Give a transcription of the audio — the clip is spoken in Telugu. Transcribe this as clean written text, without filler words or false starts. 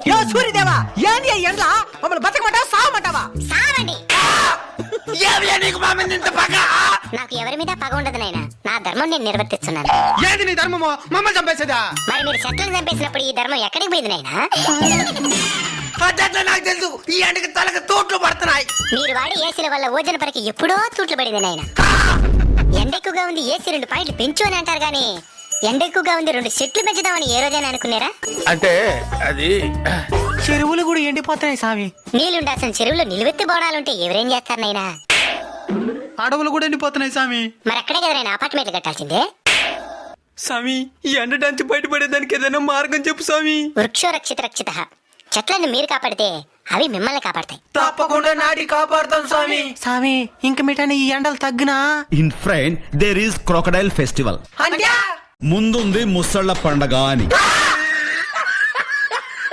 యో సూర్యదేవా ఏంది ఎండ్ల మమ్మల్ని బతకమంటావా సావమంటావా? సావండి. నీకు మా మీద ఇంత పగ? నాకు ఎవరి మీద పగ ఉండదు నాయనా, నా ధర్మం నేను నిర్వర్తిస్తున్నాను. ఏది నీ ధర్మమో మమ్మల్ని చంపేసేదా? మరి మీరు చెట్లను చంపేసినప్పుడు ఈ ధర్మం ఎక్కడికి పోయింది నాయనా? అట్లా నాకు తెలుసు. ఈ ఎండకి తలకు తోట్లు పడుతున్నాయి. మీరు వాడి ఏసీల వల్ల ఓజన పరికి ఎప్పుడో తూట్లు పడింది నాయనా. ఎండ ఎక్కువగా ఉంది, ఏసీ 2 పాయింట్లు పెంచు అని అంటారు గానీ ఎండ ఎక్కువగా ఉంది 2 చెట్లు పెంచుదామని ఏ రోజైనా అనుకున్నారా? అంటే అది చెరువులు కూడా ఎండిపోతున్నాయి స్వామి. నీళ్ళుండాల్సిన చెరువులో నిలువెత్తి బోడాలుంటే ఎవరేం చేస్తారు నాయనా? అడవులు కూడా ఎండిపోతున్నాయి స్వామి. మరి అక్కడే కదా నాయనా అపార్ట్మెంట్లు కట్టాల్సిందే. స్వామి ఈ ఎండ డాంచి బయటపడేదానికి ఏదైనా మార్గం చెప్పు స్వామి. వృక్షో రక్షిత రక్షిత. చెట్లను మీరు కాపాడితే అవి మిమ్మల్ని కాపాడతాయి. తప్పకుండా నాటి కాపాడుతాం స్వామి. స్వామి ఇంక మిఠాయి ఈ ఎండలు తగ్గునా? ఇన్ ఫ్రైన్ దేర్ ఈస్ క్రొకడైల్ ఫెస్టివల్. అంటే ముందుంది ముసళ్ళ పండగ అని.